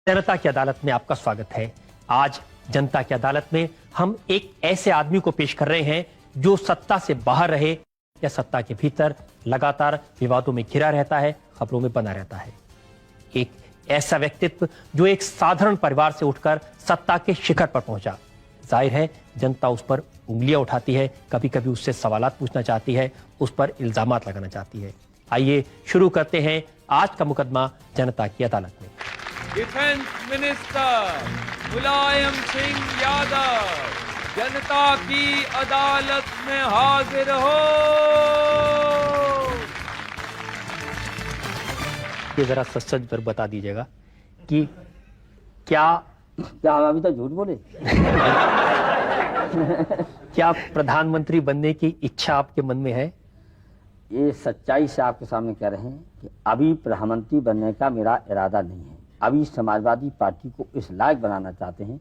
जनता की अदालत में आपका स्वागत है। आज जनता की अदालत में हम एक ऐसे आदमी को पेश कर रहे हैं जो सत्ता से बाहर रहे या सत्ता के भीतर लगातार विवादों में घिरा रहता है, खबरों में बना रहता है। एक ऐसा व्यक्तित्व जो एक साधारण परिवार से उठकर सत्ता के शिखर पर पहुंचा। जाहिर है जनता उस पर उंगलियां उठाती है, कभी कभी उससे सवालात पूछना चाहती है, उस पर इल्जामात लगाना चाहती है। आइए शुरू करते हैं आज का मुकदमा जनता की अदालत में। डिफेंस मिनिस्टर मुलायम सिंह यादव जनता की अदालत में हाजिर हो। ये जरा सच पर बता दीजिएगा कि क्या हम अभी तक झूठ बोले? क्या प्रधानमंत्री बनने की इच्छा आपके मन में है? ये सच्चाई से आपके सामने कह रहे हैं कि अभी प्रधानमंत्री बनने का मेरा इरादा नहीं है। अभी समाजवादी पार्टी को इस लायक बनाना चाहते हैं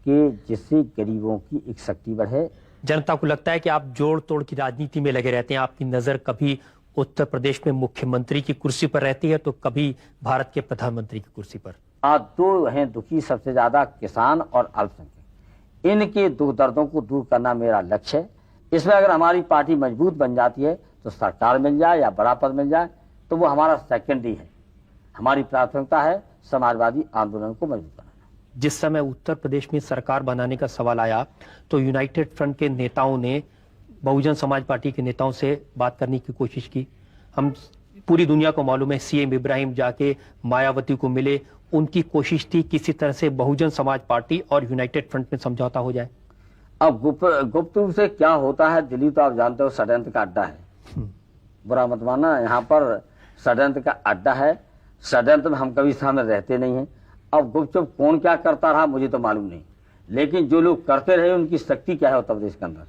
कि जिससे गरीबों की एक शक्ति बढ़े। जनता को लगता है कि आप जोड़ तोड़ की राजनीति में लगे रहते हैं, आपकी नजर कभी उत्तर प्रदेश में मुख्यमंत्री की कुर्सी पर रहती है तो कभी भारत के प्रधानमंत्री की कुर्सी पर। आज दो हैं दुखी, सबसे ज्यादा किसान और अल्पसंख्यक। इनके दुख दर्दों को दूर करना मेरा लक्ष्य है। इसमें अगर हमारी पार्टी मजबूत बन जाती है तो सरकार मिल जाए या बड़ा पद मिल जाए तो वो हमारा सेकेंडरी है। हमारी प्राथमिकता है समाजवादी आंदोलन को मजबूत बनाना। जिस समय उत्तर प्रदेश में सरकार बनाने का सवाल आया तो यूनाइटेड फ्रंट के नेताओं ने बहुजन समाज पार्टी के नेताओं से बात करने की कोशिश की। हम पूरी दुनिया को मालूम है सीएम इब्राहिम जाके मायावती को मिले, उनकी कोशिश थी किसी तरह से बहुजन समाज पार्टी और यूनाइटेड फ्रंट में समझौता हो जाए। अब गुप्त रूप से क्या होता है, दिल्ली तो आप जानते हो षड्यंत्र का अड्डा है। बुरा मत मानना, यहाँ पर षड्यंत्र का अड्डा है। षड्यंत्र में हम कभी शामिल रहते नहीं हैं। अब गुपचुप कौन क्या करता रहा मुझे तो मालूम नहीं, लेकिन जो लोग करते रहे उनकी शक्ति क्या है उत्तर प्रदेश के अंदर।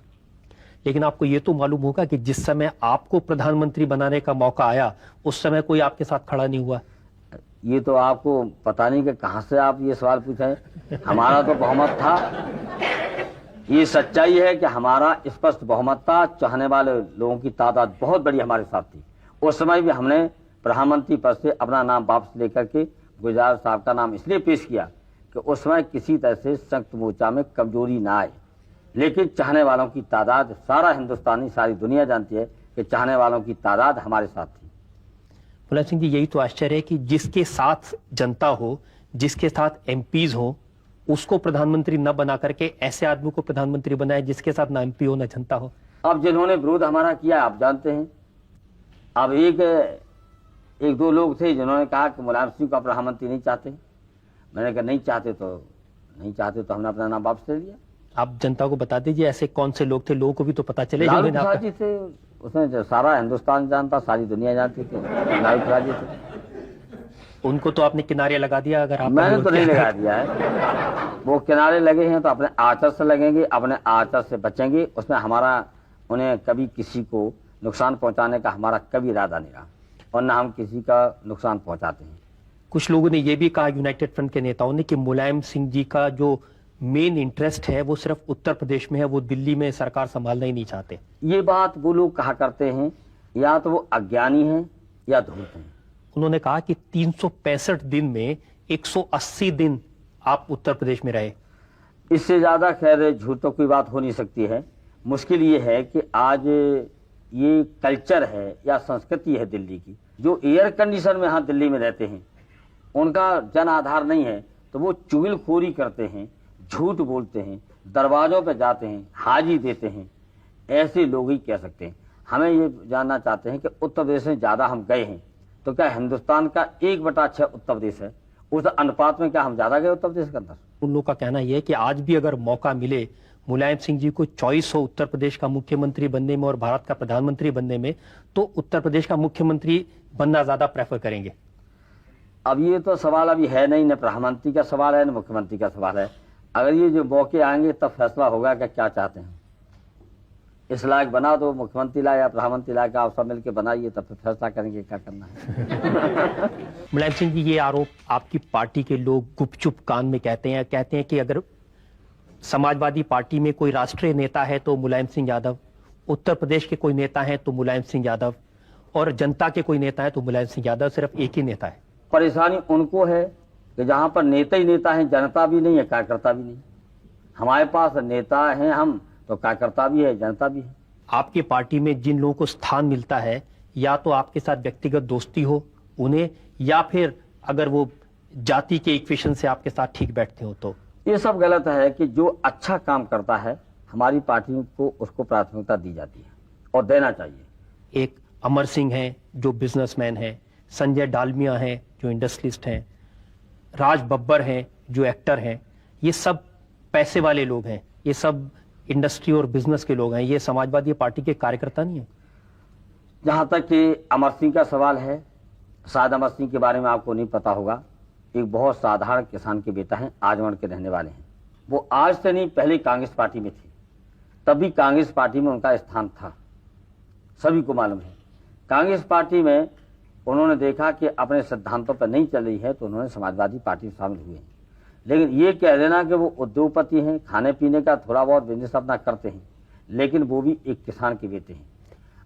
लेकिन आपको ये तो मालूम होगा कि जिस समय आपको प्रधानमंत्री बनाने का मौका आया उस समय कोई आपके साथ खड़ा नहीं हुआ। ये तो आपको पता नहीं कि कहां से आप ये सवाल पूछे। हमारा तो बहुमत था। ये सच्चाई है कि हमारा स्पष्ट बहुमत था। चाहने वाले लोगों की तादाद बहुत बड़ी हमारे साथ थी। उस समय भी हमने प्रधानमंत्री पद से अपना नाम वापस लेकर के गुजराल साहब का नाम इसलिए पेश किया कि उस समय किसी तरह से संयुक्त मोर्चा में कमजोरी ना आए। लेकिन चाहने वालों की तादाद सारा हिंदुस्तानी, सारी दुनिया जानती है कि चाहने वालों की तादाद हमारे साथ थी। मुलायम सिंह जी, यही तो आश्चर्य है कि जिसके साथ जनता हो, जिसके साथ एमपीज हो, उसको प्रधानमंत्री न बना करके ऐसे आदमी को प्रधानमंत्री बनाए जिसके साथ ना एमपी हो ना जनता हो। अब जिन्होंने विरोध हमारा किया आप जानते हैं। अब एक दो लोग थे जिन्होंने कहा कि मुलायम सिंह को प्रधानमंत्री नहीं चाहते। मैंने कहा नहीं चाहते तो हमने अपना नाम वापस ले लिया। आप जनता को बता दीजिए ऐसे कौन से लोग थे, लोगों को भी तो पता चले। लालू प्रसाद जी थे, उसमें सारा हिंदुस्तान जानता, सारी दुनिया जानती थी। लालू प्रसाद जी थे। उनको तो आपने किनारे लगा दिया। अगर आप मैंने तो नहीं लगा दिया है। वो किनारे लगे हैं तो अपने आचरण से लगेंगे, अपने आचरण से बचेंगे। उसमें हमारा उन्हें कभी किसी को नुकसान पहुंचाने का हमारा कभी इरादा नहीं रहा और न हम किसी का नुकसान पहुंचाते हैं। कुछ लोगों ने यह भी कहा यूनाइटेड फ्रंट के नेताओं ने कि मुलायम सिंह जी का जो मेन इंटरेस्ट है वो सिर्फ उत्तर प्रदेश में है, वो दिल्ली में सरकार संभालना ही नहीं चाहते। ये बात वो लोग कहा करते हैं, या तो वो अज्ञानी हैं या धूर्त हैं। उन्होंने कहा कि 365 दिन में 180 दिन आप उत्तर प्रदेश में रहे। इससे ज्यादा खैर झूठ तो कोई बात हो नहीं सकती है। मुश्किल ये है कि आज ये कल्चर है या संस्कृति है दिल्ली की, जो एयर कंडीशन में यहाँ दिल्ली में रहते हैं उनका जन आधार नहीं है तो वो चुगलखोरी करते हैं, झूठ बोलते हैं, दरवाजों पे जाते हैं, हाजी देते हैं। ऐसे लोग ही कह सकते हैं। हमें ये जानना चाहते हैं कि उत्तर प्रदेश में ज्यादा हम गए हैं तो क्या हिंदुस्तान का 1/6 उत्तर प्रदेश है, उस अनुपात में क्या हम ज्यादा गए उत्तर प्रदेश के अंदर? उन लोगों का कहना यह है कि आज भी अगर मौका मिले, मुलायम सिंह जी को चॉइस हो उत्तर प्रदेश का मुख्यमंत्री बनने में और भारत का प्रधानमंत्री बनने में, तो उत्तर प्रदेश का मुख्यमंत्री बनना ज्यादा प्रेफर करेंगे। अब ये तो सवाल अभी है नहीं, न प्रधानमंत्री का सवाल है न मुख्यमंत्री का सवाल है। अगर ये जो मौके आएंगे तब फैसला होगा कि क्या चाहते हैं। इस लायक बना दो, मुख्यमंत्री लाए या प्रधानमंत्री लाए, आप सब मिलकर बनाइए, तब फिर फैसला करेंगे क्या करना है। मुलायम सिंह जी, ये आरोप आपकी पार्टी के लोग गुपचुप कान में कहते हैं कि अगर समाजवादी पार्टी में कोई राष्ट्रीय नेता है तो मुलायम सिंह यादव, उत्तर प्रदेश के कोई नेता है तो मुलायम सिंह यादव, और जनता के कोई नेता है तो मुलायम सिंह यादव, सिर्फ एक ही नेता है। परेशानी उनको है कि जहां पर नेता ही नेता हैं, जनता भी नहीं है, कार्यकर्ता भी नहीं। हमारे पास नेता हैं हम तो कार्यकर्ता भी है, जनता भी है। आपकी पार्टी में जिन लोगों को स्थान मिलता है, या तो आपके साथ व्यक्तिगत दोस्ती हो उन्हें, या फिर अगर वो जाति के इक्वेशन से आपके साथ ठीक बैठते हो तो ये सब गलत है कि जो अच्छा काम करता है हमारी पार्टी को उसको प्राथमिकता दी जाती है और देना चाहिए। एक अमर सिंह हैं जो बिजनेसमैन हैं, संजय डालमिया हैं जो इंडस्ट्रियलिस्ट हैं, राज बब्बर हैं जो एक्टर हैं, ये सब पैसे वाले लोग हैं, ये सब इंडस्ट्री और बिजनेस के लोग हैं, ये समाजवादी पार्टी के कार्यकर्ता नहीं है। जहां तक कि अमर सिंह का सवाल है, शायद अमर सिंह के बारे में आपको नहीं पता होगा, एक बहुत साधारण किसान के बेटा हैं, आजमगढ़ के रहने वाले हैं। वो आज से नहीं पहले कांग्रेस पार्टी में थे, तभी कांग्रेस पार्टी में उनका स्थान था, सभी को मालूम है। कांग्रेस पार्टी में उन्होंने देखा कि अपने सिद्धांतों पर नहीं चल रही है तो उन्होंने समाजवादी पार्टी में शामिल हुए हैं। लेकिन ये कह देना कि वो उद्योगपति हैं, खाने पीने का थोड़ा बहुत बिजनेस अपना करते हैं, लेकिन वो भी एक किसान के बेटे हैं।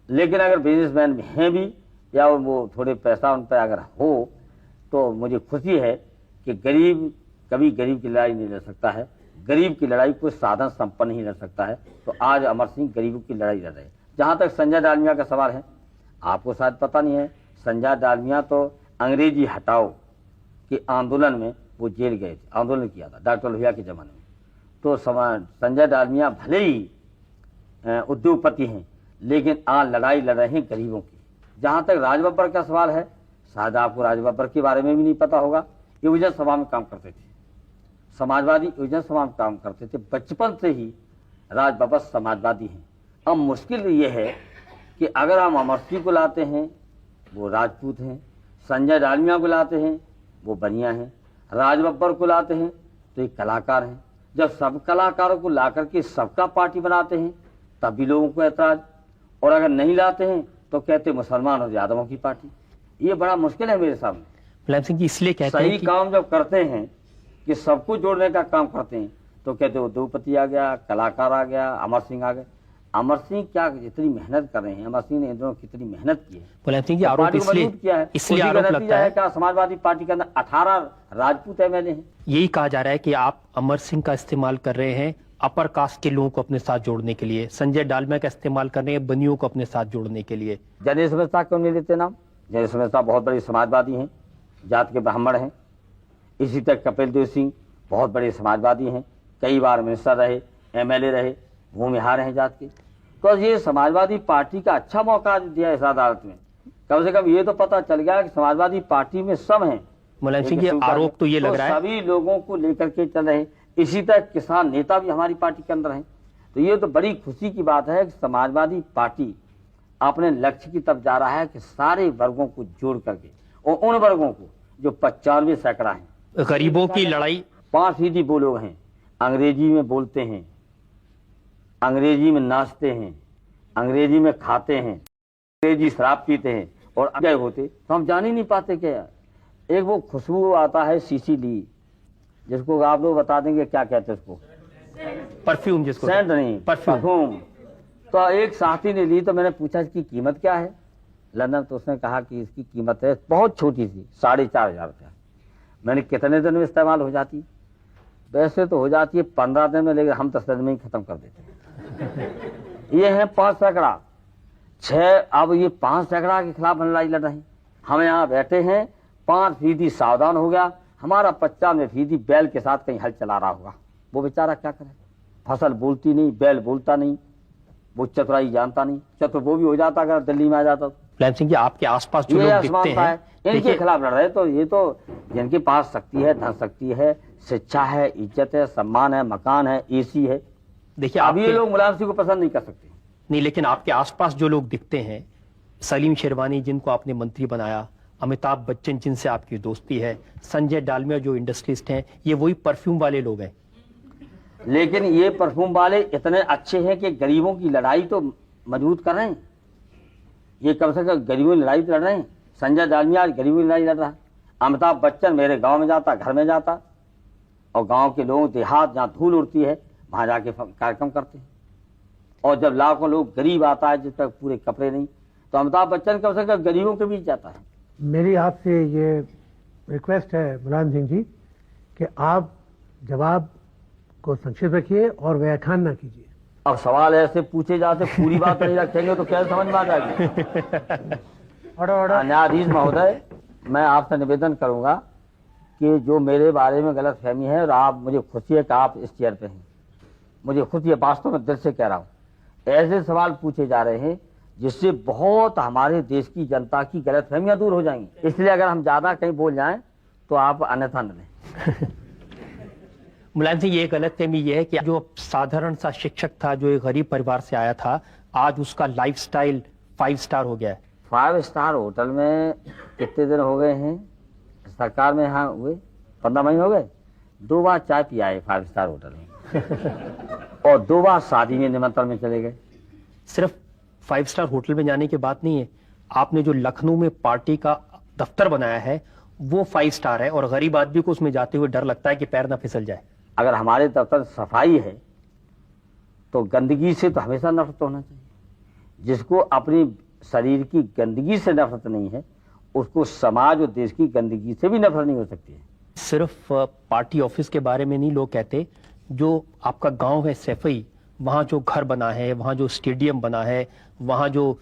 लेकिन अगर बिजनेसमैन हैं भी या वो थोड़े पैसा उन पर अगर हो तो मुझे खुशी है कि गरीब कभी गरीब की लड़ाई नहीं लड़ सकता है, गरीब की लड़ाई कोई साधन संपन्न नहीं लड़ सकता है। तो आज अमर सिंह गरीबों की लड़ाई लड़ रहे हैं। जहां तक संजय डालमिया का सवाल है, आपको शायद पता नहीं है, संजय डालमिया तो अंग्रेजी हटाओ के आंदोलन में वो जेल गए थे, आंदोलन किया था डॉक्टर लोहिया के जमाने में। तो संजय डालमिया भले ही उद्योगपति हैं, लेकिन आज लड़ाई लड़ रहे हैं गरीबों की। जहां तक राज बब्बर का सवाल है, शायद आपको राज बब्बर के बारे में भी नहीं पता होगा। युवजन सभा में काम करते थे, समाजवादी युवजन सभा में काम करते थे, बचपन से ही राज बब्बर समाजवादी हैं। अब मुश्किल ये है कि अगर हम अमर सिंह को लाते हैं वो राजपूत हैं, संजय डालमिया को लाते हैं वो बनिया हैं, राज बब्बर को लाते हैं तो ये कलाकार हैं। जब सब कलाकारों को ला करके सबका पार्टी बनाते हैं तब भी लोगों को ऐतराज, और अगर नहीं लाते हैं तो कहते मुसलमान और यादवों की पार्टी। ये बड़ा मुश्किल है मेरे सामने। मुलायम सिंह जी इसलिए कहते सही हैं कि काम जब करते हैं कि सबको जोड़ने का काम करते हैं तो कहते उद्योगपति आ गया, कलाकार आ गया, अमर सिंह आ गए। अमर सिंह क्या जितनी मेहनत कर रहे हैं, अमर सिंह ने इन दोनों कितनी मेहनत की है। मुलायम सिंह जी आरोप इसलिए आरोप लगता है क्या समाजवादी पार्टी के अंदर 18 राजपूत एमएलए हैं। यही कहा जा रहा है कि आप अमर सिंह का इस्तेमाल कर रहे हैं अपर कास्ट के लोगों को अपने साथ जोड़ने के लिए, संजय डालमिया का इस्तेमाल कर रहे हैं बनियों को अपने साथ जोड़ने के लिए। जनेश मिश्रा क्यों नहीं लेते नाम? जनेश मिश्रा बहुत बड़े समाजवादी हैं, जात के ब्राह्मण हैं। इसी तरह कपिल देव सिंह बहुत बड़े समाजवादी हैं, कई बार मिनिस्टर रहे, एमएलए रहे, भूमिहार हैं जात के। तो ये समाजवादी पार्टी का अच्छा मौका दिया इस अदालत में। कम से कम ये तो पता चल गया कि समाजवादी पार्टी में सब हैं। मुलायम सिंह जी आरोप तो ये लग रहा है सभी लोगों को लेकर के चल रहे हैं। इसी तरह किसान नेता भी हमारी पार्टी के अंदर हैं। तो ये तो बड़ी खुशी की बात है कि समाजवादी पार्टी अपने लक्ष्य की तरफ जा रहा है कि सारे वर्गों को जोड़ करके, और उन वर्गों को जो 95% हैं। गरीबों की लड़ाई 5% वो लोग हैं अंग्रेजी में बोलते हैं, अंग्रेजी में नाचते हैं, अंग्रेजी में खाते हैं, अंग्रेजी शराब पीते हैं, और गए होते तो हम जान ही नहीं पाते क्या। एक वो खुशबू आता है सीसीडी, जिसको आप लोग बता देंगे क्या कहते हैं उसको, परफ्यूम, जिसको सेंट नहीं परफ्यूम। तो एक साथी ने ली तो मैंने पूछा इसकी कीमत क्या है लंदन, तो उसने कहा कि इसकी कीमत है बहुत छोटी सी 4,500 रुपया। मैंने कितने दिन में इस्तेमाल हो जाती? वैसे तो हो जाती है 15 दिन में, लेकिन हम 10 दिन में ही खत्म कर देते हैं। ये है 5 सैकड़ा 6, अब ये 5 सैकड़ा के खिलाफ लड़ाई लड़ रहे हैं। हम यहाँ बैठे हैं, 5% सावधान हो गया, हमारा 95% बैल के साथ कहीं हल चला रहा होगा। वो बेचारा क्या करे, फसल बोलती नहीं, बैल बोलता नहीं, वो चतुराई जानता नहीं। चतुर वो भी हो जाता अगर दिल्ली में आ जाता। मुलायम सिंह जी आपके आसपास जो लोग दिखते हैं इनके खिलाफ लड़ रहे, तो ये तो जिनके पास शक्ति है, धन शक्ति है, शिक्षा है, इज्जत है, सम्मान है, मकान है, एसी है। देखिए अब ये लोग मुलायम सिंह को पसंद नहीं कर सकते। नहीं, लेकिन आपके आसपास जो लोग दिखते हैं, सलीम शेरवानी जिनको आपने मंत्री बनाया, अमिताभ बच्चन जिनसे आपकी दोस्ती है, संजय डालमिया जो इंडस्ट्रियलिस्ट हैं, ये वही परफ्यूम वाले लोग हैं। लेकिन ये परफ्यूम वाले इतने अच्छे हैं कि गरीबों की लड़ाई तो मजबूत कर रहे हैं। ये कम से कम गरीबों की लड़ाई लड़ रहे हैं। संजय डालमिया गरीबों की लड़ाई लड़ रहा है। अमिताभ बच्चन मेरे गांव में जाता, घर में जाता, और गांव के लोगों देहात जहाँ धूल उड़ती है वहां जाके कार्यक्रम करते हैं। और जब लाखों लोग गरीब आता है जिस तक पूरे कपड़े नहीं, तो अमिताभ बच्चन कम से कम गरीबों के बीच जाता है। मेरी आपसे ये रिक्वेस्ट है मुलायम सिंह जी कि आप जवाब को संक्षिप्त रखिए और व्याख्यान ना कीजिए। अब सवाल ऐसे पूछे जाते पूरी बात नहीं रखेंगे तो कैसे समझ में आ जाएगी। न्यायाधीश महोदय, मैं आपसे निवेदन करूंगा कि जो मेरे बारे में गलत फहमी है, और आप, मुझे खुशी है कि आप इस चेयर पे हैं, मुझे खुशी है, वास्तव में दिल से कह रहा हूँ। ऐसे सवाल पूछे जा रहे हैं जिससे बहुत हमारे देश की जनता की गलत फहमियां दूर हो जाएंगी। इसलिए अगर हम ज्यादा कहीं बोल जाएं तो आप अन्यथा न लें। मुलायम सिंह, ये गलतफहमी ये है कि जो साधारण सा शिक्षक था, जो एक गरीब परिवार से आया था, आज उसका लाइफस्टाइल 5 स्टार हो गया है। 5 स्टार होटल में कितने दिन हो गए हैं सरकार में? यहाँ हुए 15 महीने हो गए। 2 बार चाय पिया है 5 स्टार होटल में और 2 बार शादी में निमंत्रण में चले गए। सिर्फ 5 स्टार होटल में जाने की बात नहीं है, आपने जो लखनऊ में पार्टी का दफ्तर बनाया है वो 5 स्टार है, और गरीब आदमी को उसमें जाते हुए डर लगता है कि पैर ना फिसल जाए। अगर हमारे दफ्तर सफाई है तो गंदगी से तो हमेशा नफरत होना चाहिए। जिसको अपनी शरीर की गंदगी से नफरत नहीं है, उसको समाज और देश की गंदगी से भी नफरत नहीं हो सकती है। सिर्फ पार्टी ऑफिस के बारे में नहीं लोग कहते, जो आपका गांव है सैफई, वहां जो घर बना है, वहां जो स्टेडियम बना है, वहां जो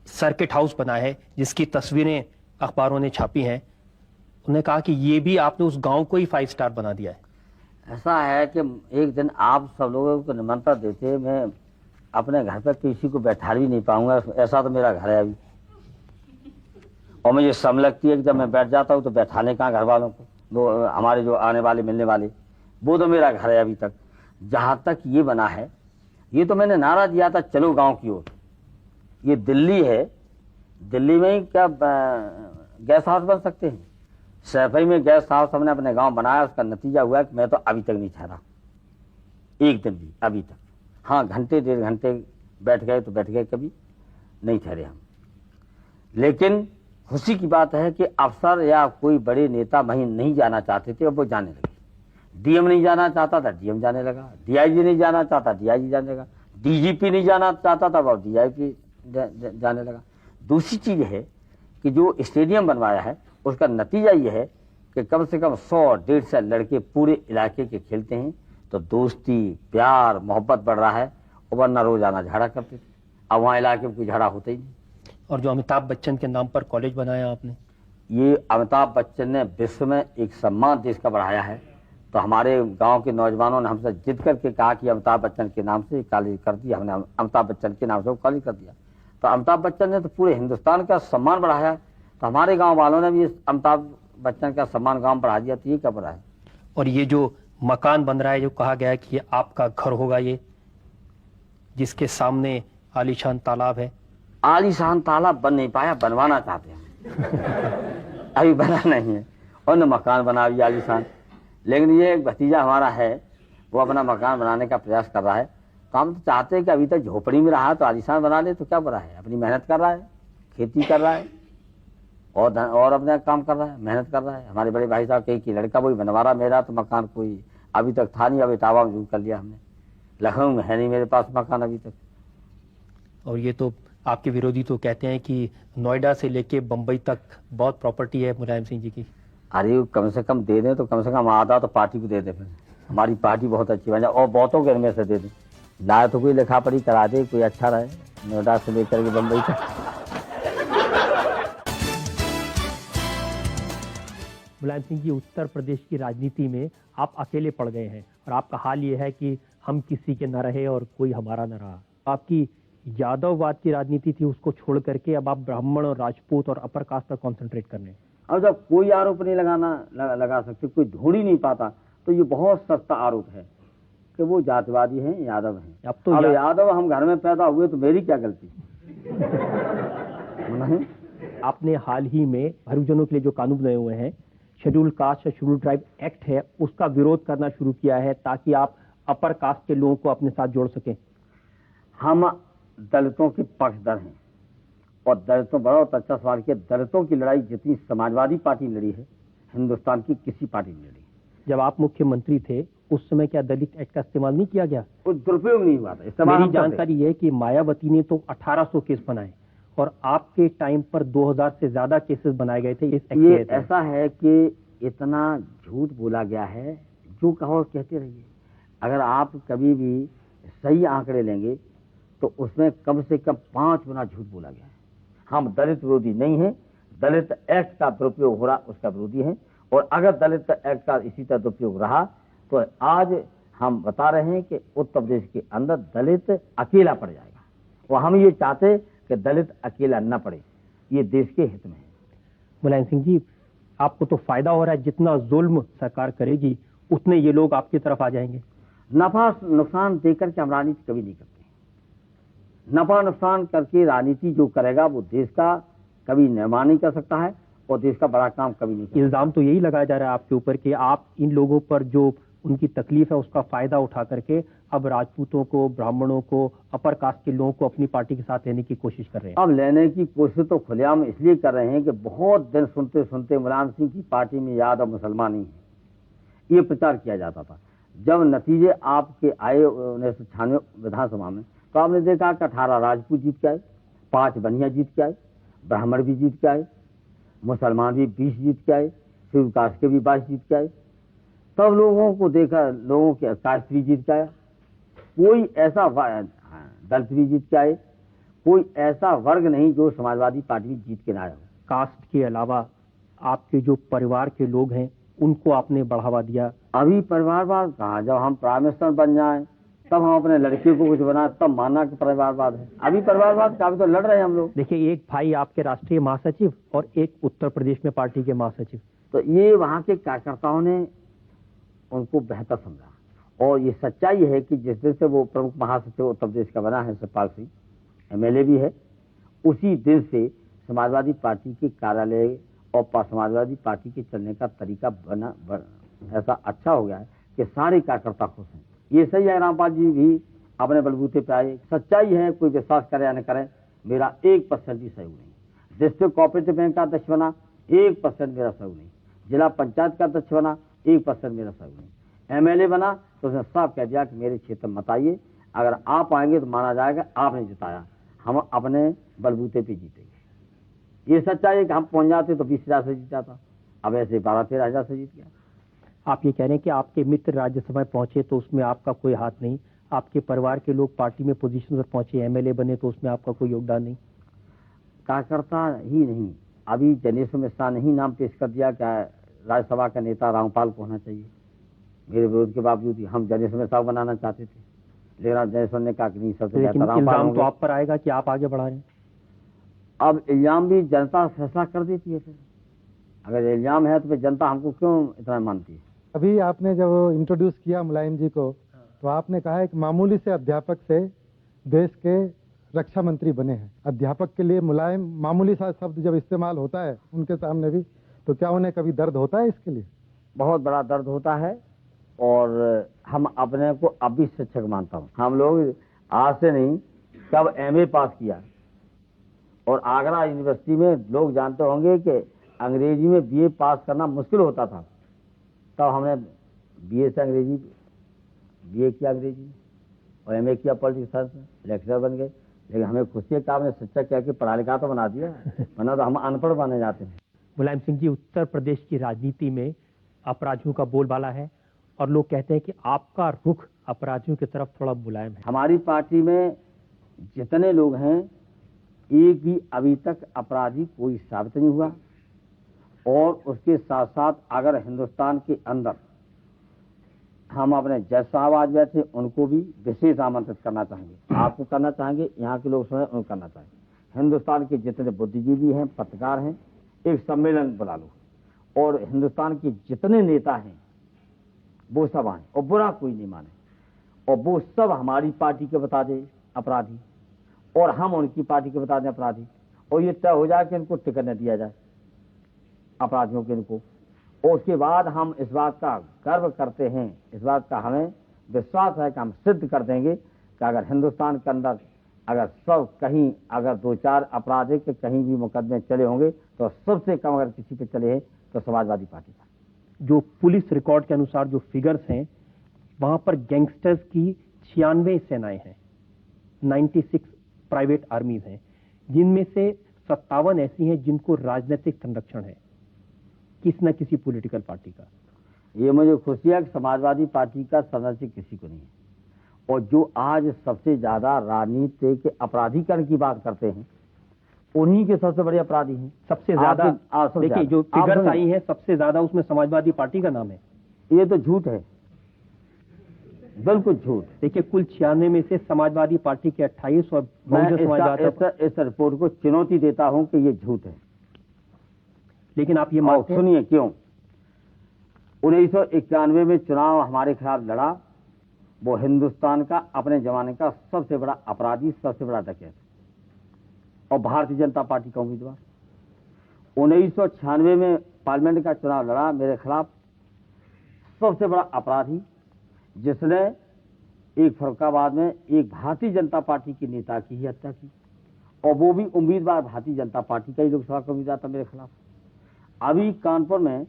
सर्किट हाउस बना है, जिसकी तस्वीरें अखबारों ने छापी हैं, उन्होंने कहा कि ये भी आपने उस गांव को ही 5 स्टार बना दिया है। ऐसा है कि एक दिन आप सब लोगों को निमंत्रण देते, मैं अपने घर पर किसी को बैठा भी नहीं पाऊंगा, ऐसा तो मेरा घर है अभी। और मुझे शर्म लगती है कि जब मैं बैठ जाता हूँ तो बैठाने कहाँ घर वालों को, वो हमारे जो आने वाले मिलने वाले, वो तो मेरा घर है अभी तक। जहाँ तक ये बना है, ये तो मैंने नारा दिया था, चलो गांव की ओर। ये दिल्ली है, दिल्ली में ही क्या गेस्ट हाउस बन सकते हैं? सैफई में गेस्ट हाउस हमने अपने गांव बनाया, उसका नतीजा हुआ कि मैं तो अभी तक नहीं ठहरा, एक दिन भी अभी तक। हाँ, घंटे 1.5 घंटे बैठ गए तो बैठ गए, कभी नहीं ठहरे हम। लेकिन खुशी की बात है कि अफसर या कोई बड़े नेता वहीं नहीं जाना चाहते थे, अब वो जाने लगे। डीएम नहीं जाना चाहता था, डीएम जाने लगा। डीआईजी नहीं जाना चाहता, डीआईजी जाने लगा। डीजीपी नहीं जाना चाहता था, वो डीआईपी जाने लगा। दूसरी चीज है कि जो स्टेडियम बनवाया है, उसका नतीजा ये है कि कम से कम 100-150 लड़के पूरे इलाके के खेलते हैं, तो दोस्ती, प्यार, मोहब्बत बढ़ रहा है। वरना रोजाना झगड़ा करते थे, अब वहाँ इलाके में कोई झगड़ा होता ही नहीं। और जो अमिताभ बच्चन के नाम पर कॉलेज बनाया आपने, ये अमिताभ बच्चन ने विश्व में एक सम्मान देश का बढ़ाया है। तो हमारे गांव के नौजवानों ने हमसे जिद करके कहा कि अमिताभ बच्चन के नाम से कॉलेज कर दिया। हमने अमिताभ बच्चन के नाम से वो कॉलेज कर दिया। तो अमिताभ बच्चन ने तो पूरे हिंदुस्तान का सम्मान बढ़ाया, तो हमारे गांव वालों ने भी अमिताभ बच्चन का सम्मान गांव बढ़ा दिया। तो ये क्या बढ़ा है? और ये जो मकान बन रहा है, जो कहा गया है कि ये आपका घर होगा, ये जिसके सामने आलीशान तालाब है। आलीशान तालाब बन नहीं पाया, बनवाना चाहते हैं अभी बना नहीं है, और न मकान बना भी आलीशान। लेकिन ये एक भतीजा हमारा है, वो अपना मकान बनाने का प्रयास कर रहा है। तो हम तो चाहते हैं कि अभी तक झोपड़ी में रहा तो आलीशान बना ले, तो क्या बुरा है? अपनी मेहनत कर रहा है, खेती कर रहा है, और अपना काम कर रहा है, मेहनत कर रहा है। हमारे बड़े भाई साहब कहीं की लड़का वही बनवा रहा, मेरा तो मकान कोई अभी तक था नहीं, अब इटावा मंजूर कर लिया हमने। लखनऊ में है नहीं मेरे पास मकान अभी तक। और ये तो आपके विरोधी तो कहते हैं कि नोएडा से लेके बंबई तक बहुत प्रॉपर्टी है मुलायम सिंह जी की। अरे कम से कम दे दें, तो कम से कम आधा तो पार्टी को दे दे, फिर हमारी पार्टी बहुत अच्छी बन जाए, और बहुतों के में से दे दें। लाए तो कोई लिखा पढ़ी करा दे, कोई अच्छा रहे, नोएडा से लेकर के बंबई तक। मुलायम सिंह जी, उत्तर प्रदेश की राजनीति में आप अकेले पड़ गए हैं, और आपका हाल ये है कि हम किसी के न रहे और कोई हमारा न रहा। आपकी यादववाद की राजनीति थी, उसको छोड़ करके अब आप ब्राह्मण और राजपूत और अपर कास्ट पर कॉन्सेंट्रेट कर रहे हैं। अब जब कोई आरोप नहीं लगा सकते, कोई ढूंढ ही नहीं पाता, तो ये बहुत सस्ता आरोप है कि वो जातिवादी हैं, यादव हैं। अब तो यादव हम घर में पैदा हुए तो मेरी क्या गलती? नहीं। आपने हाल ही में हरिजनों के लिए जो कानून बनाए हुए हैं, शेड्यूल कास्ट और शेड्यूल ट्राइब एक्ट है, उसका विरोध करना शुरू किया है ताकि आप अपर कास्ट के लोगों को अपने साथ जोड़ सकें। हम दलितों के पक्षधर हैं, और दलितों, बहुत अच्छा सवाल किया, दलितों की लड़ाई जितनी समाजवादी पार्टी लड़ी है, हिंदुस्तान की किसी पार्टी ने लड़ी। जब आप मुख्यमंत्री थे उस समय क्या दलित एक्ट का इस्तेमाल नहीं किया गया? वो दुरुपयोग नहीं हुआ था। मेरी जानकारी है कि मायावती ने तो 1800 केस बनाए, और आपके टाइम पर 2000 से ज्यादा केसेस बनाए गए थे इस एक्ट के। ऐसा है कि इतना झूठ बोला गया है, जो कहो कहते रहिए। अगर आप कभी भी सही आंकड़े लेंगे तो उसमें कम से कम 5 गुना झूठ बोला गया है। हम दलित विरोधी नहीं हैं, दलित एक्ट का दुरुपयोग हो रहा उसका विरोधी हैं, और अगर दलित एक्ट का इसी तरह दुरुपयोग रहा तो आज हम बता रहे हैं कि उत्तर प्रदेश के अंदर दलित अकेला पड़ जाएगा, और हम ये चाहते कि दलित अकेला न पड़े, ये देश के हित में है। मुलायम सिंह जी, आपको तो फायदा हो रहा है, जितना जुल्म सरकार करेगी उतने ये लोग आपकी तरफ आ जाएंगे। नफा नुकसान देकर के हम राजनीति कभी नहीं करते। नफा नुकसान करके राजनीति जो करेगा वो देश का कभी निर्माण नहीं कर सकता है, और देश का बड़ा काम कभी नहीं कर। इल्जाम तो यही लगाया जा रहा है आपके ऊपर कि आप इन लोगों पर जो उनकी तकलीफ है उसका फायदा उठा करके अब राजपूतों को, ब्राह्मणों को, अपर कास्ट के लोगों को अपनी पार्टी के साथ लेने की कोशिश कर रहे हैं। अब लेने की कोशिश तो खुलेआम इसलिए कर रहे हैं कि बहुत दिन सुनते सुनते मुलायम सिंह की पार्टी में यादव मुसलमान ही है, ये प्रचार किया जाता था। जब नतीजे आपके आए 1996 विधानसभा में, तो आपने देखा कि 18 राजपूत जीत के आए, 5 बनिया जीत के आए, ब्राह्मण भी जीत के आए, मुसलमान भी 20 जीत के आए, शिव कास्ट के भी 22 जीत के आए। तब लोगों को देखा, लोगों के कास्ट भी जीत के आया, कोई ऐसा दलित भी जीत के आए, कोई ऐसा वर्ग नहीं जो समाजवादी पार्टी जीत के ना आया हो। कास्ट के अलावा आपके जो परिवार के लोग हैं उनको आपने बढ़ावा दिया। अभी परिवारवाद कहाँ, जब हम प्राइम मिनिस्टर बन जाएं तब हम अपने लड़के को कुछ बनाए तब माना कि परिवारवाद है। अभी परिवारवाद का, अभी तो लड़ रहे हैं हम लोग। देखिए, एक भाई आपके राष्ट्रीय महासचिव और एक उत्तर प्रदेश में पार्टी के महासचिव, तो ये वहाँ के कार्यकर्ताओं ने उनको बेहतर समझा, और ये सच्चाई है कि जिस दिन से वो प्रमुख महासचिव उत्तर प्रदेश का बना है सतपाल सिंह, MLA भी है, उसी दिन से समाजवादी पार्टी के कार्यालय और समाजवादी पार्टी के चलने का तरीका ऐसा अच्छा हो गया है कि सारे कार्यकर्ता खुश हैं। ये सही है, रामपाल जी भी अपने बलबूते पे आए। सच्चाई है, कोई विश्वास करे या न करे, मेरा 1% भी सहयोग नहीं। डिस्ट्रिक्ट कोऑपरेटिव बैंक का अध्यक्ष बना, 1% मेरा सहयोग नहीं। जिला पंचायत का अध्यक्ष बना, 1% मेरा सहयोग नहीं। MLA बना तो उसने साफ कह दिया कि मेरे क्षेत्र में मत आइए, अगर आप आएंगे तो माना जाएगा आपने जिताया, हम अपने बलबूते पे जीतेंगे। ये सच्चाई है कि हम पहुंच जाते तो 20,000 से जीत जाता, अब ऐसे 12-13 हजार से जीत गया। आप ये कह रहे हैं कि आपके मित्र राज्यसभा पहुंचे तो उसमें आपका कोई हाथ नहीं, आपके परिवार के लोग पार्टी में पोजीशन पर पहुंचे, MLA बने तो उसमें आपका कोई योगदान नहीं? कार्यकर्ता ही नहीं, अभी जनेश्वर मिश्रा ने ही नाम पेश कर दिया कि राज्यसभा का नेता रामपाल को होना चाहिए। मेरे विरोध के बावजूद हम जनेश्वर मिश्रा बनाना चाहते थे, लेकिन जनेश्वर ने कहा कि नहीं, सबसे बेहतर रामपाल होंगे। तो आप पर आएगा कि आप आगे बढ़ा रहे हैं। अब इल्जाम भी जनता फैसला कर देती है। फिर अगर इल्जाम है तो फिर जनता हमको क्यों इतना मानती है? अभी आपने जब इंट्रोड्यूस किया मुलायम जी को, तो आपने कहा है कि मामूली से अध्यापक से देश के रक्षा मंत्री बने हैं। अध्यापक के लिए मुलायम मामूली सा शब्द जब इस्तेमाल होता है उनके सामने भी, तो क्या उन्हें कभी दर्द होता है इसके लिए? बहुत बड़ा दर्द होता है, और हम अपने को अब भी शिक्षक मानता हूँ। हम लोग आज से नहीं, कब MA पास किया, और आगरा यूनिवर्सिटी में लोग जानते होंगे कि अंग्रेजी में BA पास करना मुश्किल होता था, तब हमने BA से अंग्रेजी BA किया अंग्रेजी में, और MA किया पॉलिटिक्स साइंस में, लेक्चरर बन गए। लेकिन हमें खुशी है कि आपने शिक्षक कह के पढ़ा लिखा तो बना दिया, वरना तो हम अनपढ़ बने जाते हैं। मुलायम सिंह जी, उत्तर प्रदेश की राजनीति में अपराधियों का बोलबाला है, और लोग कहते हैं कि आपका रुख अपराधियों की तरफ थोड़ा मुलायम है। हमारी पार्टी में जितने लोग हैं, एक भी अभी तक अपराधी कोई साबित नहीं हुआ, और उसके साथ साथ अगर हिंदुस्तान के अंदर हम अपने जज साहब आज बैठे, उनको भी विशेष आमंत्रित करना चाहेंगे, आपको करना चाहेंगे, यहाँ के लोग सुने उनको करना चाहेंगे। हिंदुस्तान के जितने बुद्धिजीवी हैं, पत्रकार हैं, एक सम्मेलन बुला लो, और हिंदुस्तान के जितने नेता हैं वो सब आए, और बुरा कोई नहीं माने, और वो सब हमारी पार्टी के बता दे अपराधी, और हम उनकी पार्टी के बता दें अपराधी, और ये तय हो जाए कि इनको टिकट न दिया जाए अपराधियों के इनको। और उसके बाद हम इस बात का गर्व करते हैं, इस बात का हमें विश्वास है कि हम सिद्ध कर देंगे कि अगर हिंदुस्तान के अंदर अगर सब कहीं अगर 2-4 आपराधिक के कहीं भी मुकदमे चले होंगे, तो सबसे कम अगर किसी पे चले हैं तो समाजवादी पार्टी का। जो पुलिस रिकॉर्ड के अनुसार जो फिगर्स हैं, वहां पर गैंगस्टर्स की 96 सेनाएं हैं, 96 प्राइवेट आर्मीज हैं, जिनमें से 57 ऐसी हैं जिनको राजनीतिक संरक्षण है। किसी न किसी पॉलिटिकल पार्टी का। ये मुझे खुशी है कि समाजवादी पार्टी का सदस्य किसी को नहीं है। और जो आज सबसे ज्यादा राजनीति के अपराधीकरण की बात करते हैं, उन्हीं के सबसे बड़े अपराधी हैं। सबसे ज्यादा देखिए जो फिगर्स आई हैं, सबसे ज्यादा उसमें समाजवादी पार्टी का नाम है। ये तो झूठ है, बिल्कुल झूठ। देखिए कुल 96 में से समाजवादी पार्टी के 28 और मैं बहुजन समाजवादी इस रिपोर्ट को चुनौती देता हूं कि ये झूठ है। लेकिन आप ये मानते हैं? सुनिए क्यों। 1991 में चुनाव हमारे खिलाफ लड़ा, वो हिंदुस्तान का अपने जमाने का सबसे बड़ा अपराधी, सबसे बड़ा डकैत और भारतीय जनता पार्टी का उम्मीदवार। 1996 में पार्लियामेंट का चुनाव लड़ा मेरे खिलाफ, सबसे बड़ा अपराधी जिसने एक फरुखाबाद में एक भारतीय जनता पार्टी के नेता की ही हत्या की, और वो भी उम्मीदवार भारतीय जनता पार्टी का ही लोकसभा का उम्मीदवार था मेरे खिलाफ। अभी कानपुर में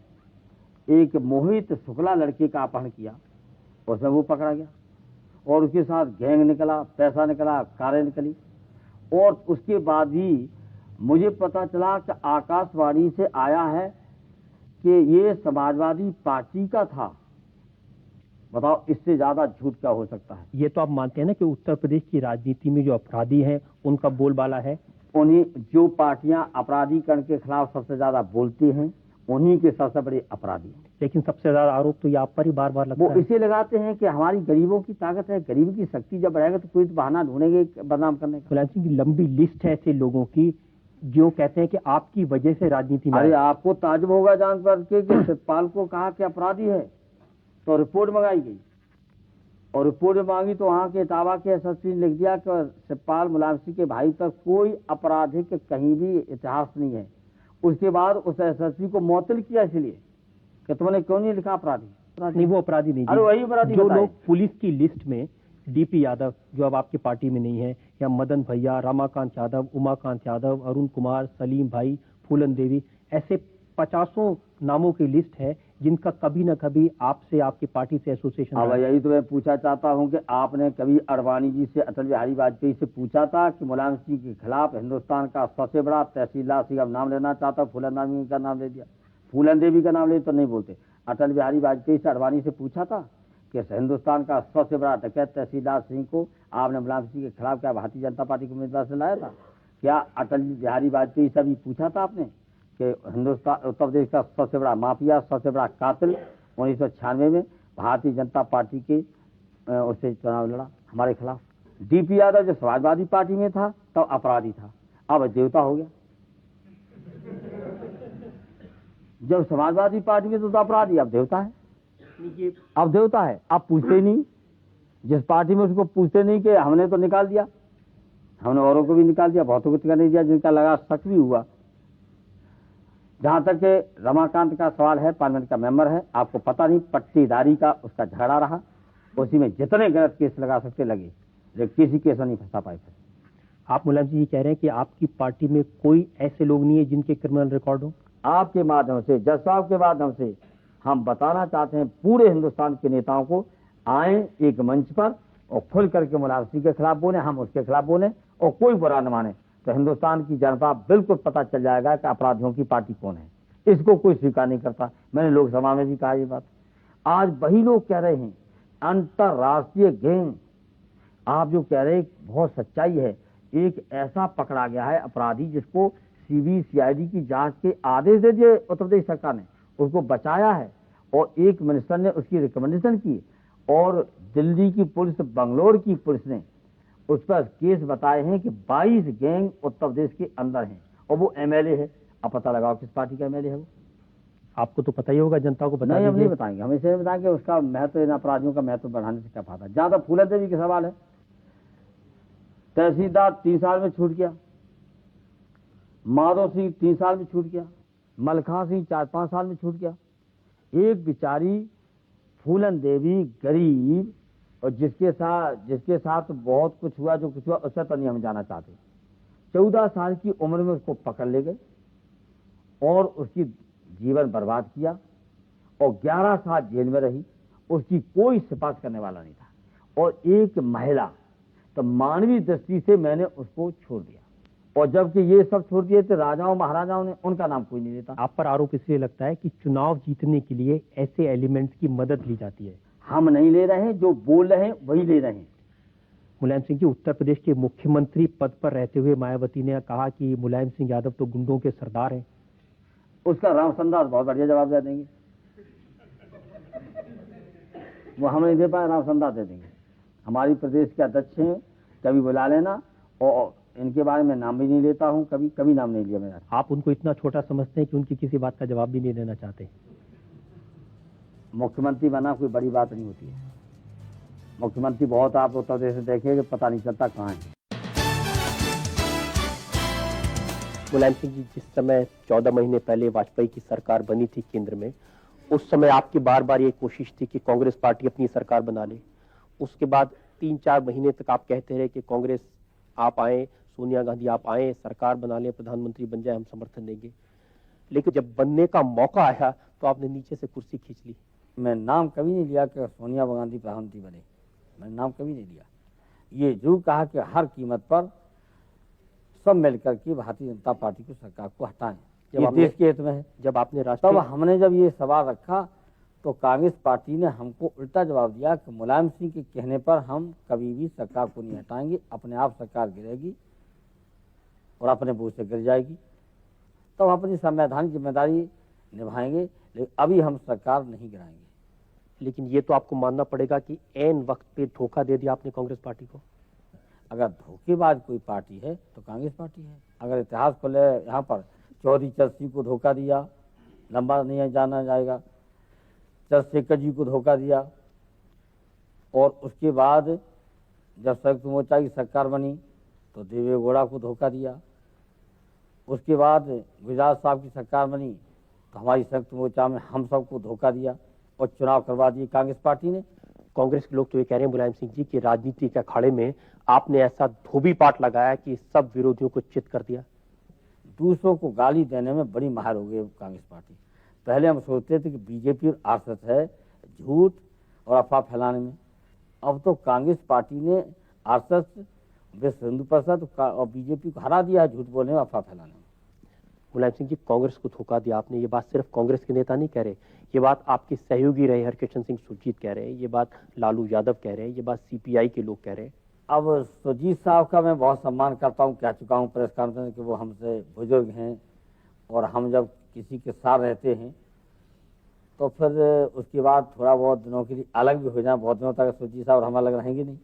एक मोहित शुक्ला लड़के का अपहरण किया, उसमें वो पकड़ा गया और उसके साथ गैंग निकला, पैसा निकला, कारें निकली। और उसके बाद भी मुझे पता चला कि आकाशवाणी से आया है कि ये समाजवादी पार्टी का था। बताओ इससे ज्यादा झूठ क्या हो सकता है। ये तो आप मानते हैं ना कि उत्तर प्रदेश की राजनीति में जो अपराधी हैं उनका बोलबाला है। उन्हीं जो पार्टियां अपराधीकरण के खिलाफ सबसे ज्यादा बोलती हैं, उन्हीं के सबसे बड़े अपराधी हैं। लेकिन सबसे ज्यादा आरोप तो ये आप पर ही बार बार लगता वो है। इसे लगाते हैं कि हमारी गरीबों की ताकत है, गरीब की शक्ति जब बढ़ेगा तो कोई तो बहाना ढूंढेंगे बदनाम करने का। मुलायम सिंह की लंबी लिस्ट है ऐसे लोगों की जो कहते हैं कि आपकी वजह से राजनीति में। अरे आपको ताज्जुब होगा जान करके कि सतपाल को कहा कि अपराधी है, तो रिपोर्ट मंगाई गई और रिपोर्ट मांगी तो वहां के इटावा के एसएसपी ने लिख दिया कि सतपाल मुलायम सिंह के भाई तक कोई आपराधिक कहीं भी इतिहास नहीं है। उसके बाद उस एसएसपी को मुअत्तल किया इसलिए कि तुमने क्यों नहीं लिखा अपराधी। नहीं वो अपराधी नहीं। अरे वही अपराधी जो बताए। लोग पुलिस की लिस्ट में डीपी यादव जो अब आपकी पार्टी में नहीं है, या मदन भैया, रमाकांत यादव, उमाकांत यादव, अरुण कुमार, सलीम भाई, फूलन देवी, ऐसे 50 नामों की लिस्ट है जिनका कभी न कभी आपसे, आपकी पार्टी से एसोसिएशन। अब यही तो मैं पूछना चाहता हूं कि आपने कभी अडवाणी जी से, अटल बिहारी वाजपेयी से पूछा था कि मुलायम सिंह के खिलाफ हिंदुस्तान का सबसे बड़ा तहसीलदार सिंह नाम लेना चाहता, फूलन देवी का नाम ले दिया, फूलन देवी का नाम ले तो नहीं बोलते। अटल बिहारी वाजपेयी से अडवाणी से पूछा था कि हिंदुस्तान का सबसे बड़ा डकैत तहसीलदार सिंह को आपने मुलायम सिंह के खिलाफ क्या भारतीय जनता पार्टी के उम्मीदवार से लाया था? क्या अटल बिहारी वाजपेयी से भी पूछा था आपने कि हिंदुस्तान उत्तर प्रदेश का सबसे बड़ा माफिया, सबसे बड़ा कातिल 1996 में भारतीय जनता पार्टी के उससे चुनाव लड़ा हमारे खिलाफ। डीपी यादव जब समाजवादी पार्टी में था तब अपराधी था, अब देवता हो गया। जब समाजवादी पार्टी में तो अपराधी, अब देवता है। अब देवता है, आप पूछते ही नहीं। जिस पार्टी में उसको पूछते नहीं कि हमने तो निकाल दिया, हमने औरों को भी निकाल दिया, बहुतों को नहीं दिया, जिनका लगा शक भी हुआ। जहां तक रमाकांत का सवाल है, पार्लियामेंट का मेंबर है, आपको पता नहीं पट्टीदारी का उसका झगड़ा रहा, उसी में जितने गलत केस लगा सकते लगे, लेकिन किसी केस में नहीं फंसा पाए। आप मुलायम सिंह कह रहे हैं कि आपकी पार्टी में कोई ऐसे लोग नहीं है जिनके क्रिमिनल रिकॉर्ड हो? आपके माध्यम से, जज साहब के माध्यम से हम बताना चाहते हैं पूरे हिंदुस्तान के नेताओं को, आए एक मंच पर और खुल करके मुलायम सिंह के खिलाफ बोले, हम उसके खिलाफ बोले और कोई बुरा न माने, तो हिंदुस्तान की जनता बिल्कुल पता चल जाएगा कि अपराधियों की पार्टी कौन है। इसको कोई स्वीकार नहीं करता। मैंने लोकसभा में भी कहा ये बात। आज वही लोग कह रहे हैं अंतरराष्ट्रीय गैंग, आप जो कह रहे हैं बहुत सच्चाई है। एक ऐसा पकड़ा गया है अपराधी जिसको सीबीसीआईडी की जांच के आदेश दे दिए उत्तर प्रदेश सरकार ने, उसको बचाया है और एक मिनिस्टर ने उसकी रिकमेंडेशन की, और दिल्ली की पुलिस, बंगलोर की पुलिस ने उस पर केस बताए हैं कि 22 गैंग उत्तर प्रदेश के अंदर हैं और वो एमएलए है। अब पता लगाओ किस पार्टी का एमएलए है वो। आपको तो पता ही होगा, जनता को बता नहीं, हम दीजिए। नहीं बताएंगे, हम इसे बताएंगे उसका महत्व, इन अपराधियों का महत्व बढ़ाने से क्या फायदा। जहां तक फूलन देवी का सवाल है, तहसीलदार 3 साल में छूट गया, माधव सिंह 3 साल में छूट गया, मलखा सिंह 4-5 साल में छूट गया। एक बेचारी फूलन देवी गरीब और जिसके साथ बहुत कुछ हुआ, जो कुछ हुआ उससे तो नहीं हम जाना चाहते। 14 साल की उम्र में उसको पकड़ ले गए और उसकी जीवन बर्बाद किया और 11 साल जेल में रही, उसकी कोई सिफारिश करने वाला नहीं था। और एक महिला, तो मानवीय दृष्टि से मैंने उसको छोड़ दिया और जबकि ये सब छोड़ दिए थे राजाओं महाराजाओं ने, उनका नाम कोई नहीं लेता। आप पर आरोप इसलिए लगता है कि चुनाव जीतने के लिए ऐसे एलिमेंट्स की मदद ली जाती है। हम नहीं ले रहे हैं, जो बोल रहे हैं वही ले रहे हैं। मुलायम सिंह जी, उत्तर प्रदेश के मुख्यमंत्री पद पर रहते हुए मायावती ने कहा कि मुलायम सिंह यादव तो गुंडों के सरदार हैं। उसका रामचंद्र बहुत बढ़िया जवाब दे देंगे, वो हम नहीं दे पाए, रामचंद्र दे देंगे। हमारी प्रदेश के अध्यक्ष हैं, कभी बुला लेना, और इनके बारे में नाम भी नहीं लेता हूं, कभी नाम नहीं लिया मैंने। आप उनको इतना छोटा समझते हैं कि उनकी किसी बात का जवाब भी नहीं देना चाहते। मुख्यमंत्री बना कोई बड़ी बात नहीं होती है। मुख्यमंत्री बहुत आप उत्तर प्रदेश से देखेंगे, पता नहीं चलता कहाँ है। मुलायम सिंह जी, जिस समय 14 महीने पहले वाजपेयी की सरकार बनी थी केंद्र में, उस समय आपकी बार बार ये कोशिश थी कि कांग्रेस पार्टी अपनी सरकार बना ले। उसके बाद 3-4 महीने तक आप कहते रहे कि कांग्रेस आप आए, सोनिया गांधी आप आए, सरकार बना ले, प्रधानमंत्री बन जाए, हम समर्थन देंगे। लेकिन जब बनने का मौका आया तो आपने नीचे से कुर्सी खींच ली। मैं नाम कभी नहीं लिया कि सोनिया गांधी प्रधानमंत्री बने, मैंने नाम कभी नहीं लिया। ये जरूर कहा कि हर कीमत पर सब मिलकर के भारतीय जनता पार्टी को सरकार को हटाएं, ये देश के हित में है। जब आपने तब हमने जब ये सवाल रखा तो कांग्रेस पार्टी ने हमको उल्टा जवाब दिया कि मुलायम सिंह के कहने पर हम कभी भी सरकार को नहीं हटाएंगे, अपने आप सरकार गिरेगी और अपने बोझ से गिर जाएगी, तब तो अपनी संवैधानिक जिम्मेदारी निभाएंगे, लेकिन अभी हम सरकार नहीं गिराएंगे। लेकिन ये तो आपको मानना पड़ेगा कि ऐन वक्त पे धोखा दे दिया आपने कांग्रेस पार्टी को। अगर धोखेबाज कोई पार्टी है तो कांग्रेस पार्टी है। अगर इतिहास को ले, यहाँ पर चौधरी चरण सिंह को धोखा दिया, लंबा नहीं जाना जाएगा, चंद्रशेखर जी को धोखा दिया, और उसके बाद जब संयुक्त मोर्चा की सरकार बनी तो देवे गौड़ा को धोखा दिया। उसके बाद गुजरात साहब की सरकार बनी तो हमारी संयुक्त मोर्चा में हम सबको धोखा दिया और चुनाव करवा दिए कांग्रेस पार्टी ने। कांग्रेस के लोग तो ये कह रहे हैं मुलायम सिंह जी कि राजनीति के अखाड़े में आपने ऐसा धोबी पाट लगाया कि सब विरोधियों को चित कर दिया। दूसरों को गाली देने में बड़ी माहिर हो गई कांग्रेस पार्टी। पहले हम सोचते थे कि बीजेपी और आरएसएस है झूठ और अफवाह फैलाने में, अब तो कांग्रेस पार्टी ने आरएसएस, विश्व हिंदू परिषद और बीजेपी को हरा दिया है झूठ बोलने में, अफवाह फैलाने में। मुलायम सिंह जी, कांग्रेस को धोखा दिया आपने, ये बात सिर्फ कांग्रेस के नेता नहीं कह रहे, ये बात आपके सहयोगी रहे हरकिशन सिंह सुरजीत कह रहे हैं, ये बात लालू यादव कह रहे हैं, ये बात सीपीआई के लोग कह रहे हैं। अब सुरजीत साहब का मैं बहुत सम्मान करता हूँ, कह चुका हूँ प्रेस कॉन्फ्रेंस कि वो हमसे बुजुर्ग हैं, और हम जब किसी के साथ रहते हैं तो फिर उसके बाद थोड़ा बहुत दिनों के लिए अलग भी हो जाए, बहुत दिनों तक सुरजीत साहब और हम अलग रहेंगे नहीं,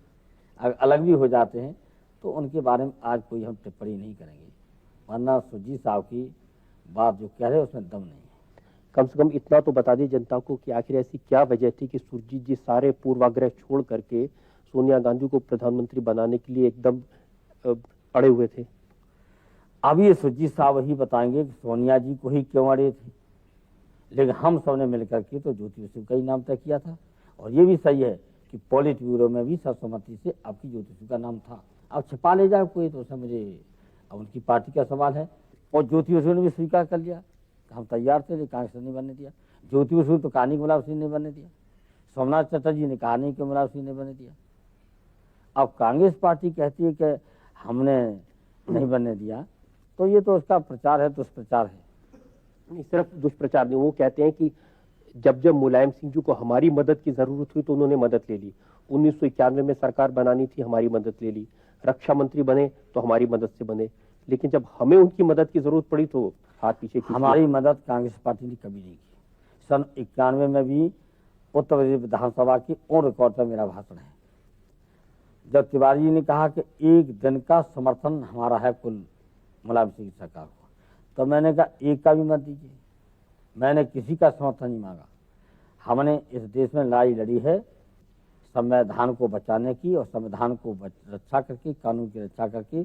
अगर अलग भी हो जाते हैं तो उनके बारे में आज कोई हम टिप्पणी नहीं करेंगे, वरना सुरजीत साहब की बात जो कह रहे हैं उसमें दम नहीं है। कम से कम इतना तो बता दी जनता को कि आखिर ऐसी क्या वजह थी कि सुरजीत जी सारे पूर्वाग्रह छोड़ करके सोनिया गांधी को प्रधानमंत्री बनाने के लिए एकदम अड़े हुए थे। अब ये सुरजीत साहब ही बताएंगे कि सोनिया जी को ही क्यों अड़े थे, लेकिन हम सब ने मिलकर के तो ज्योति बसु का ही नाम तय किया था, और ये भी सही है कि पॉलिट ब्यूरो में भी सर्वसम्मति से आपकी ज्योति बसु का नाम था। अब छिपा ले जाए कोई तो उसमें मुझे अब उनकी पार्टी का सवाल है, और ज्योति बसु ने भी स्वीकार कर लिया, हम तैयार थे, लेकिन कांग्रेस ने नहीं बनने दिया। ज्योति बसु तो कहानी मुलायम सिंह ने बनने दिया, सोमनाथ चटर्जी ने कहानी के मुलायम सिंह ने बनने दिया। अब कांग्रेस पार्टी कहती है कि हमने नहीं बनने दिया, तो ये तो उसका प्रचार है, दुष्प्रचार है। नहीं, सिर्फ दुष्प्रचार नहीं, वो कहते हैं कि जब जब मुलायम सिंह जी को हमारी मदद की जरूरत हुई तो उन्होंने मदद ले ली। 1991 में सरकार बनानी थी, हमारी मदद ले ली। रक्षा मंत्री बने तो हमारी मदद से बने, लेकिन जब हमें उनकी मदद की जरूरत पड़ी तो हाथ पीछे खींच लिया। हमारी मदद कांग्रेस पार्टी ने कभी नहीं की। सन 91 में भी उत्तर प्रदेश विधानसभा की ऑन रिकॉर्ड पर मेरा भाषण है, जब तिवारी जी ने कहा कि एक दिन का समर्थन हमारा है कुल मुलायम सिंह की सरकार को, तो मैंने कहा एक का भी मत दीजिए, मैंने किसी का समर्थन नहीं मांगा। हमने इस देश में लड़ाई लड़ी है संविधान को बचाने की, और संविधान को रक्षा करके, कानून की रक्षा करके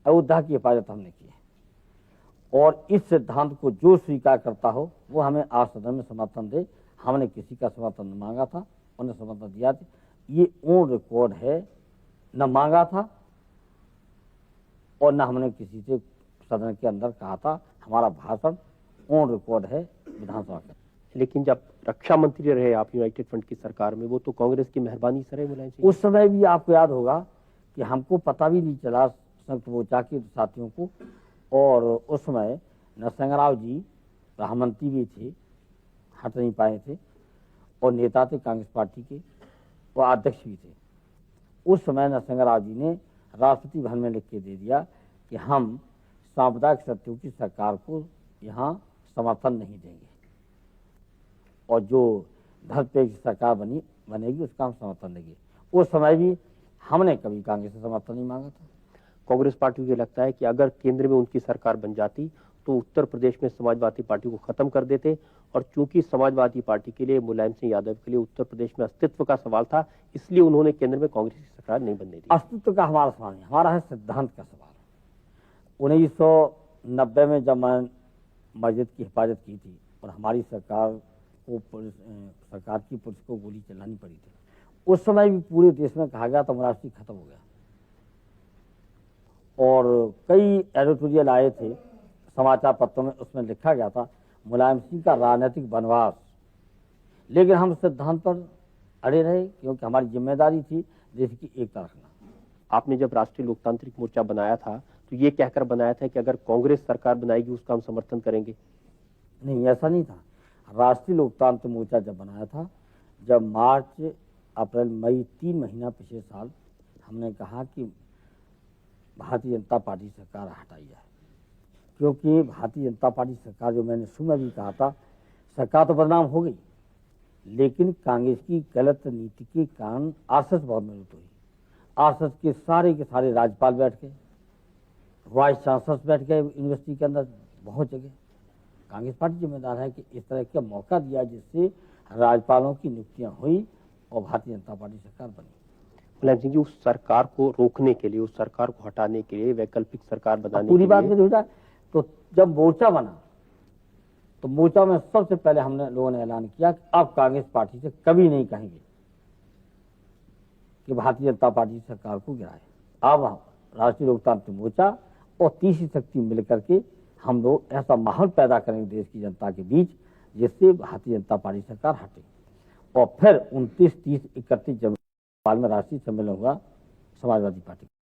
अयोध्या की हिफाजत हमने की है, और इस सिद्धांत को जो स्वीकार करता हो वो हमें आज सदन में समर्थन दे। हमने किसी का समर्थन न मांगा था, उन्हें समर्थन दिया था, ये ऑन रिकॉर्ड है, न मांगा था और न हमने किसी से सदन के अंदर कहा था। हमारा भाषण ऑन रिकॉर्ड है विधानसभा का। लेकिन जब रक्षा मंत्री रहे आप यूनाइटेड फ्रंट की सरकार में, वो तो कांग्रेस की मेहरबानी से रहे मुलायम सिंह। उस समय भी आपको याद होगा कि हमको पता भी नहीं चला संयुक्त मोर्चा के साथियों को, और उस समय नरसिंह जी प्रधानमंत्री भी थे, हट नहीं पाए थे, और नेता थे कांग्रेस पार्टी के, और अध्यक्ष भी थे। उस समय नरसिंह जी ने राष्ट्रपति भवन में लिख के दे दिया कि हम सांप्रदायिक शक्तियों की सरकार को यहाँ समर्थन नहीं देंगे, और जो धर्मनिरपेक्ष सरकार बनेगी उसका हम समर्थन देंगे। उस समय भी हमने कभी कांग्रेस से समर्थन नहीं मांगा था। कांग्रेस पार्टी को ये लगता है कि अगर केंद्र में उनकी सरकार बन जाती तो उत्तर प्रदेश में समाजवादी पार्टी को खत्म कर देते, और चूंकि समाजवादी पार्टी के लिए, मुलायम सिंह यादव के लिए उत्तर प्रदेश में अस्तित्व का सवाल था, इसलिए उन्होंने केंद्र में कांग्रेस की सरकार नहीं बनने दी। अस्तित्व का हमारा सवाल नहीं, हमारा है सिद्धांत का सवाल। 1990 में जब मैं मस्जिद की हिफाजत की थी और हमारी सरकार की पुलिस को गोली चलानी पड़ी थी, उस समय भी पूरे देश में कहा गया था मुरारसी खत्म हो गया, और कई एडिटोरियल आए थे समाचार पत्रों में, उसमें लिखा गया था मुलायम सिंह का राजनीतिक वनवास। लेकिन हम सिद्धांत पर अड़े रहे, क्योंकि हमारी जिम्मेदारी थी देश की एकता रखना। आपने जब राष्ट्रीय लोकतांत्रिक मोर्चा बनाया था तो ये कहकर बनाया था कि अगर कांग्रेस सरकार बनाएगी उसका हम समर्थन करेंगे? नहीं, ऐसा नहीं था। राष्ट्रीय लोकतांत्रिक मोर्चा जब बनाया था, जब मार्च अप्रैल मई 3 महीना पिछले साल, हमने कहा कि भारतीय जनता पार्टी सरकार हटाई जाए, क्योंकि भारतीय जनता पार्टी सरकार, जो मैंने शुरू में भी कहा था, सरकार तो बदनाम हो गई, लेकिन कांग्रेस की गलत नीति के कारण आरएसएस बहुत मजबूत हुई। आरएसएस के सारे राज्यपाल बैठ गए, वाइस चांसलर बैठ गए यूनिवर्सिटी के अंदर, बहुत जगह। कांग्रेस पार्टी जिम्मेदार है कि इस तरह का मौका दिया जिससे राज्यपालों की नियुक्तियां हुई और भारतीय जनता पार्टी सरकार बनी। मुलायम सिंह जी, उस सरकार को रोकने के लिए, उस सरकार को हटाने के लिए, वैकल्पिक सरकार बनाने पूरी के बात लिए में हो जाए तो जब मोर्चा बना तो मोर्चा में सबसे पहले हमने लोगों ने ऐलान किया कि अब कांग्रेस पार्टी से कभी नहीं कहेंगे कि भारतीय जनता पार्टी सरकार को गिराए। अब राष्ट्रीय लोकतांत्रिक मोर्चा और तीसरी शक्ति मिलकर के हम लोग ऐसा माहौल पैदा करेंगे देश की जनता के बीच जिससे भारतीय जनता पार्टी सरकार हटे, और फिर 29, 30, 31 जनवरी में राष्ट्रीय सम्मेलन होगा समाजवादी पार्टी।